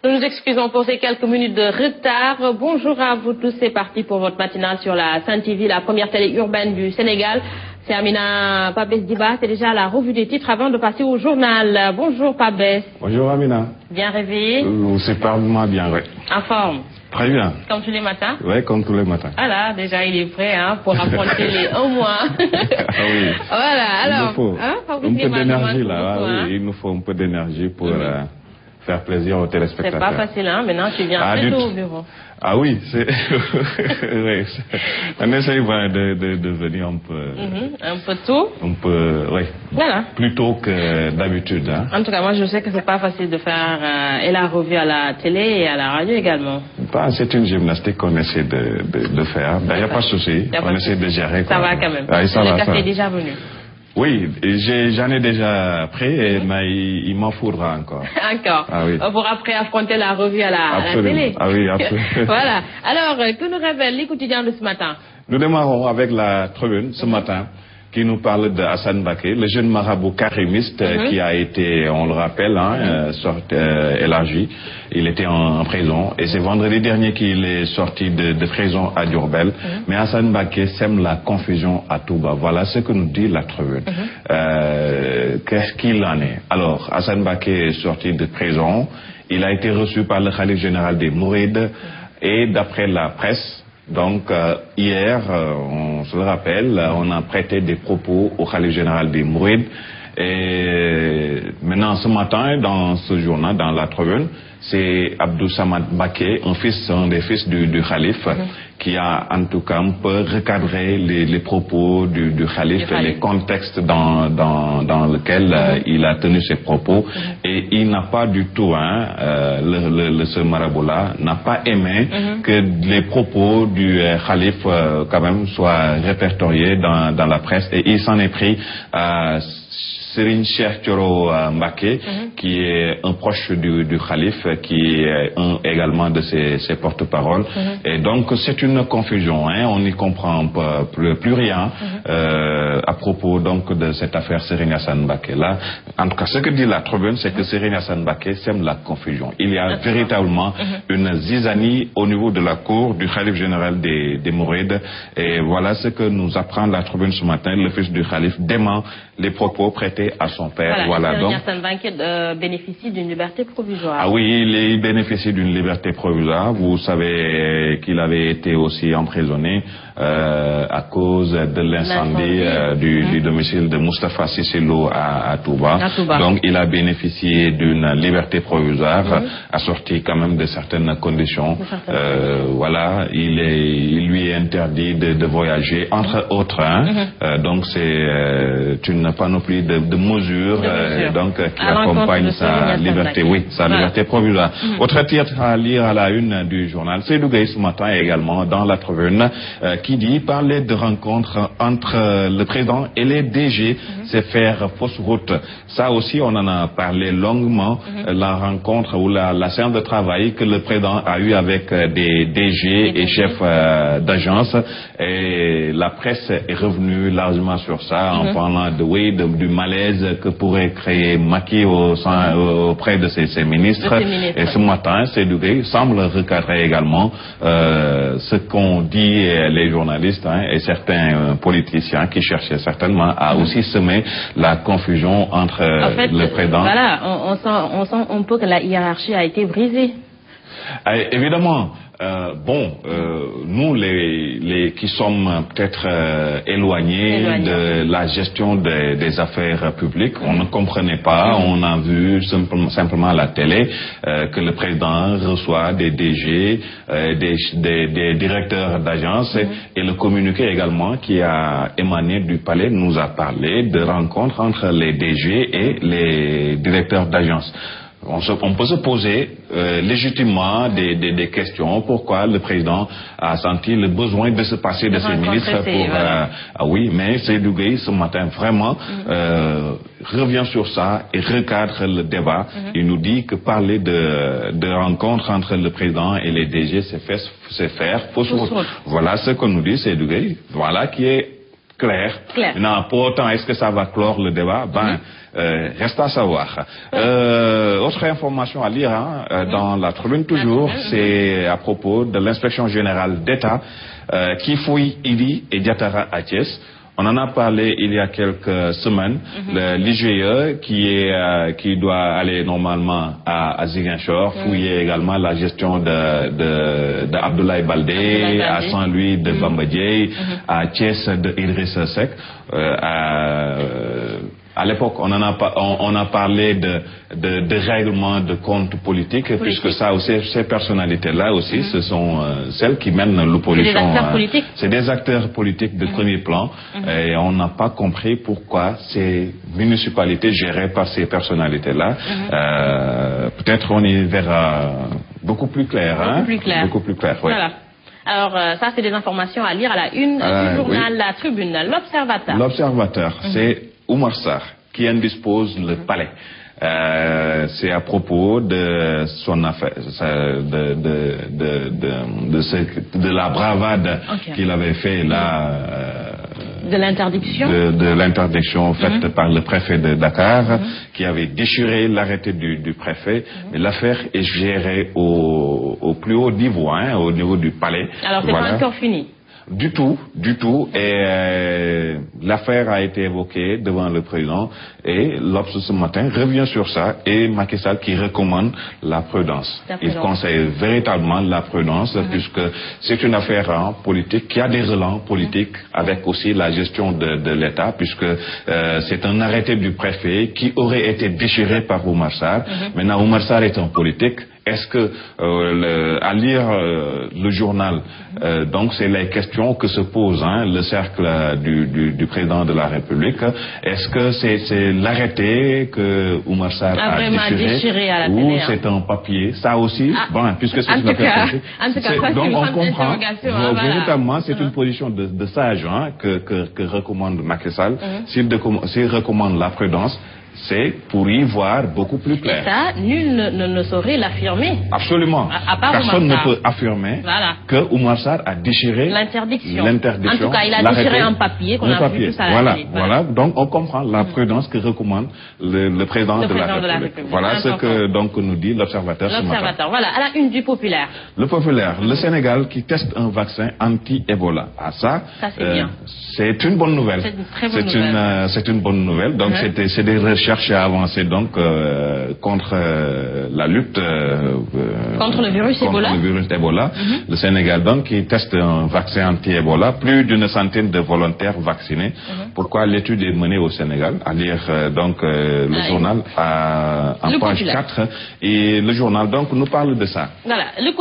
Nous nous excusons pour ces quelques minutes de retard. Bonjour à vous tous, c'est parti pour votre matinale sur la Sen TV, la première télé urbaine du Sénégal. C'est Amina Pabès Diba, c'est déjà la revue des titres avant de passer au journal. Bonjour Pabès. Bonjour Amina. Bien réveillé? C'est parfaitement bien, oui. En forme? Très bien. Comme tous les matins? Oui, comme tous les matins. Voilà, déjà il est prêt pour affronter les 1 mois. Ah oui. Voilà, alors. Il nous faut un peu d'énergie là. Oui, il nous faut un peu d'énergie pour faire plaisir aux téléspectateurs. C'est pas facile, hein? Maintenant tu viens très tôt au bureau. Ah oui, c'est. Oui, on essaye de venir un peu. Un peu tôt? Un peu, oui. Voilà. Plus tôt que d'habitude. Hein. En tout cas, moi je sais que c'est pas facile de faire et la revue à la télé et à la radio également. C'est une gymnastique qu'on essaie de faire. Il n'y a pas de souci. On essaie de gérer. Ça va quand même. Ah, Le café est déjà venu. Oui, j'en ai déjà pris, mais il m'en faudra encore. Encore. Ah, oui. Pour après affronter la revue à la télé. Ah oui, absolument. Voilà. Alors, que nous révèlent les quotidiens de ce matin? Nous démarrons avec la Tribune ce matin, qui nous parle de Hassan Baké, le jeune marabout karimiste qui a été, on le rappelle, élargi. Il était en prison et c'est vendredi dernier qu'il est sorti de prison à Diourbel. Mais Hassan Baké sème la confusion à Touba. Voilà ce que nous dit la Tribune. Qu'est-ce qu'il en est? Alors, Hassan Baké est sorti de prison. Il a été reçu par le khalife général des Mourides et d'après la presse, donc hier, on se le rappelle, on a prêté des propos au khalife général des Mourides. Et maintenant, ce matin, dans ce journal, dans la Tribune, c'est Abdou Samad Baké, un des fils du khalife, qui a en tout cas un peu recadré les propos du khalife et les contextes dans lequel il a tenu ses propos. Et il n'a pas du tout, ce marabout-là, n'a pas aimé que les propos du khalife quand même soient répertoriés dans la presse. Et il s'en est pris à Serigne Cheikh Thioro Mbacké, qui est un proche du khalife, qui est également de ses porte-paroles. Et donc c'est une confusion, on n'y comprend plus rien à propos donc de cette affaire Serigne Hassan Mbacké là. En tout cas, ce que dit la Tribune, c'est que Serigne Hassan Mbacké sème la confusion. Il y a véritablement une zizanie au niveau de la cour du khalife général des Mourides. Et voilà ce que nous apprend la Tribune ce matin. Le fils du khalife dément les propos prêtés à son père. Voilà, donc Hassan Mbacké bénéficie d'une liberté provisoire. Ah oui, il bénéficie d'une liberté provisoire. Vous savez qu'il avait été aussi emprisonné à cause de l'incendie du domicile de Moustapha Cissé Lo à Touba. Donc il a bénéficié d'une liberté provisoire assortie quand même de certaines conditions. Voilà, il lui est interdit de voyager, entre autres. Donc c'est une panoplie de mesures donc qui accompagnent sa liberté, liberté provisoire. Autre titre à lire à la une du journal, c'est Seydou ce matin également dans la Tribune, qui dit parler de rencontre entre le président et les DG, c'est faire fausse route. Ça aussi, on en a parlé longuement, la rencontre ou la séance de travail que le président a eu avec des DG et chefs d'agence. Et la presse est revenue largement sur ça en parlant du malaise que pourrait créer Macky auprès de ses ministres. Et ce matin, Seydou semble recadrer également ce qu'ont dit les journalistes et certains politiciens qui cherchaient certainement à aussi semer la confusion entre le président. Voilà, on sent un peu que la hiérarchie a été brisée. Évidemment. Nous qui sommes peut-être éloignés de la gestion des affaires publiques, on ne comprenait pas, on a vu simplement à la télé que le président reçoit des DG, des directeurs d'agence et le communiqué également qui a émané du palais nous a parlé de rencontres entre les DG et les directeurs d'agence. On peut se poser légitimement des questions. Pourquoi le président a senti le besoin de se passer de ses ministres pour... oui, mais Seydou Gueye, ce matin, vraiment, revient sur ça et recadre le débat. Il nous dit que parler de rencontre entre le président et les DG, c'est faire fausse route. Voilà ce que nous dit Seydou Gueye. Voilà qui est clair. Non, pour autant, est-ce que ça va clore le débat? Reste à savoir. Autre information à lire dans la Tribune toujours, c'est à propos de l'inspection générale d'État qui fouille Idi et Diatara à Thiès. On en a parlé il y a quelques semaines. L'IGE qui doit aller normalement à Ziguinchor, fouiller également la gestion de Abdoulaye Baldé, à Saint-Louis de Bamba Dièye, à Thiès de Idrissa Seck. À l'époque, on a parlé de règlement de compte politique, puisque ça aussi, ces personnalités-là aussi, ce sont celles qui mènent l'opposition. C'est des acteurs politiques. C'est des acteurs politiques de premier plan, et on n'a pas compris pourquoi ces municipalités gérées par ces personnalités-là. Peut-être on y verra beaucoup plus clair. Beaucoup plus clair, oui. Voilà. Alors, ça, c'est des informations à lire à la une du journal La Tribune. L'Observateur. L'Observateur, c'est Oumar Sarr qui indispose le palais. C'est à propos de son affaire, de la bravade qu'il avait fait là. De l'interdiction. De l'interdiction faite par le préfet de Dakar, qui avait déchiré l'arrêté du préfet. Mais l'affaire est gérée au plus haut niveau, au niveau du palais. Alors, c'est pas encore fini. Du tout. Et l'affaire a été évoquée devant le président et l'Obs ce matin revient sur ça et Macky Sall qui recommande la prudence. Il conseille véritablement la prudence puisque c'est une affaire politique qui a des relents politiques avec aussi la gestion de l'État puisque c'est un arrêté du préfet qui aurait été déchiré par Oumar Sarr. Maintenant, Oumar Sarr est un politique. Est-ce que, à lire le journal, donc c'est les questions que se pose le cercle du président de la République. Est-ce que c'est l'arrêté que Oumar Sarr a déchiré à la ou télé, c'est un papier? Ça aussi, puisque c'est une affaire politique. En tout cas, donc on comprend, véritablement, c'est une position de sage que recommande Macky Sall. S'il recommande la prudence, c'est pour y voir beaucoup plus clair. Et ça, nul ne saurait l'affirmer. Absolument. À part personne ne peut affirmer que Oumar Sarr a déchiré l'interdiction. En tout cas, il a déchiré un papier qu'on a vu tout à la télé. Voilà. Donc on comprend la prudence que recommande le président de la République. Voilà ce que donc nous dit l'Observateur ce matin. Voilà, à la une du Populaire. Le Populaire, le Sénégal qui teste un vaccin anti-Ebola. Ça c'est bien. C'est une bonne nouvelle. C'est une très bonne nouvelle. C'est une bonne nouvelle. Donc c'est des recherches à avancer donc contre la lutte contre le virus Ebola. Le Sénégal donc qui teste un vaccin anti-Ebola, plus d'une centaine de volontaires vaccinés. Pourquoi l'étude est menée au Sénégal? À lire donc le journal en page 4 et le journal donc nous parle de ça. Voilà, le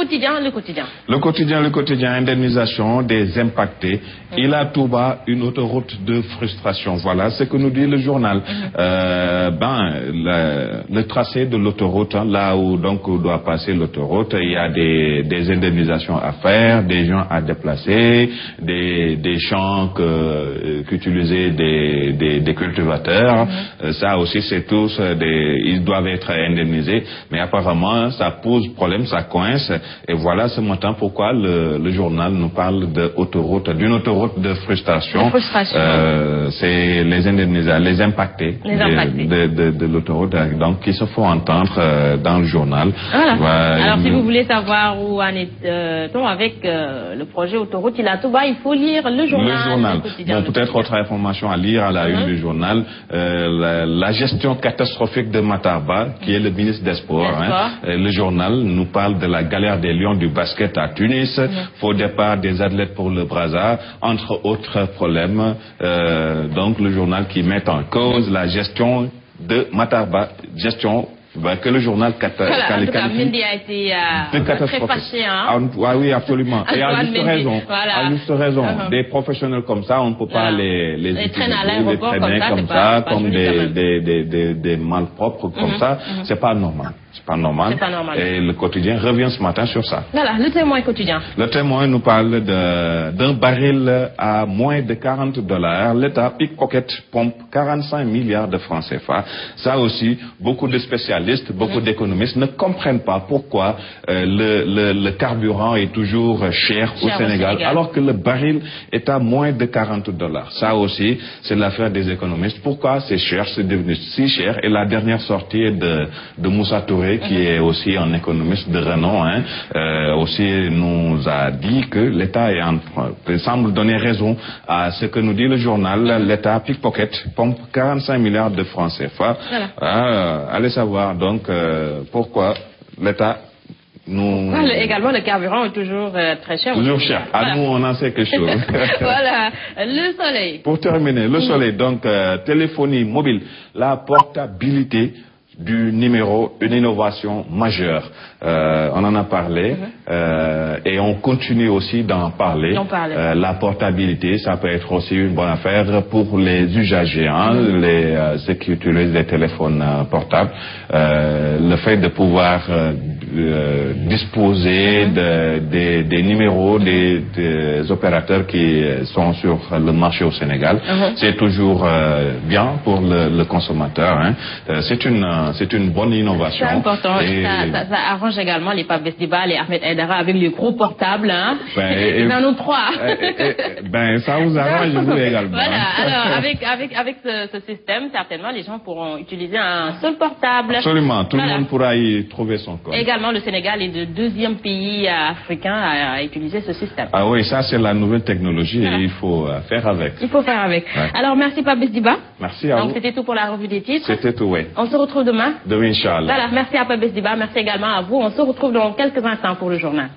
quotidien, indemnisation des impactés. Il a tout bas une autoroute de frustration. Voilà ce que nous dit le journal. Le tracé de l'autoroute, là où donc doit passer l'autoroute, il y a des indemnisations à faire, des gens à déplacer, des champs qu'utilisaient des cultivateurs. Ça aussi, c'est tous ils doivent être indemnisés. Mais apparemment, ça pose problème, ça coince. Et voilà ce matin pourquoi le journal nous parle d'une autoroute de frustration. C'est les indemnisés, les impactés. De l'autoroute, donc qui se font entendre dans le journal. Voilà. Alors si vous voulez savoir où en est-on avec le projet autoroute Ila-Touba, il faut lire le journal. Peut-être autre information à lire à la une du journal. La gestion catastrophique de Matar Ba, qui est le ministre des Sports. Le journal nous parle de la galère des Lions du basket à Tunis, faux départ des athlètes pour le Brazza, entre autres problèmes. Donc le journal qui met en cause la gestion de Matar Ba, gestion que le journal Mendy a été très fâché. Oui, absolument. Et à juste raison. Des professionnels comme ça, on ne peut pas les traîner à l'aéroport comme des malpropres comme ça. C'est pas normal. C'est pas normal. Et le quotidien revient ce matin sur ça. Voilà, le Témoin quotidien. Le Témoin nous parle d'un baril à moins de $40. L'État pickpocket pompe 45 milliards de francs CFA. Ça aussi, beaucoup de spécialistes d'analystes, beaucoup d'économistes ne comprennent pas pourquoi le carburant est toujours cher au Sénégal, alors que le baril est à moins de $40. Ça aussi, c'est l'affaire des économistes. Pourquoi c'est cher, c'est devenu si cher? Et la dernière sortie de Moussa Touré, qui est aussi un économiste de renom, aussi nous a dit que l'État semble donner raison à ce que nous dit le journal. L'État pickpocket pompe 45 milliards de francs CFA. Voilà. Allez savoir donc pourquoi l'État nous... Également, le carburant est toujours très cher. Toujours cher. À nous, on en sait quelque chose. Voilà. Le soleil. Pour terminer, le soleil, donc téléphonie mobile, la portabilité du numéro, une innovation majeure. On en a parlé et on continue aussi d'en parler. La portabilité, ça peut être aussi une bonne affaire pour les usagers, ceux qui utilisent les téléphones portables. Le fait de pouvoir disposer des numéros des opérateurs qui sont sur le marché au Sénégal, c'est toujours bien pour le consommateur. C'est une bonne innovation. C'est important. Ça arrange également les Pape Besdiba, les Ahmed Aïdara avec les gros portables. Ils en ont 3. Ça vous arrange vous également. Voilà. Alors avec ce système, certainement les gens pourront utiliser un seul portable. Absolument. Tout le monde pourra y trouver son compte. Également, le Sénégal est le 2e pays africain à utiliser ce système. Ah oui, ça c'est la nouvelle technologie et il faut faire avec. Il faut faire avec. Ouais. Alors merci Pape Besdiba. Merci à vous. Donc c'était tout pour la revue des titres. C'était tout, oui. On se retrouve demain. Demain, Inch'Allah. Voilà, merci à Pape Besdiba, merci également à vous. On se retrouve dans quelques instants pour le journal.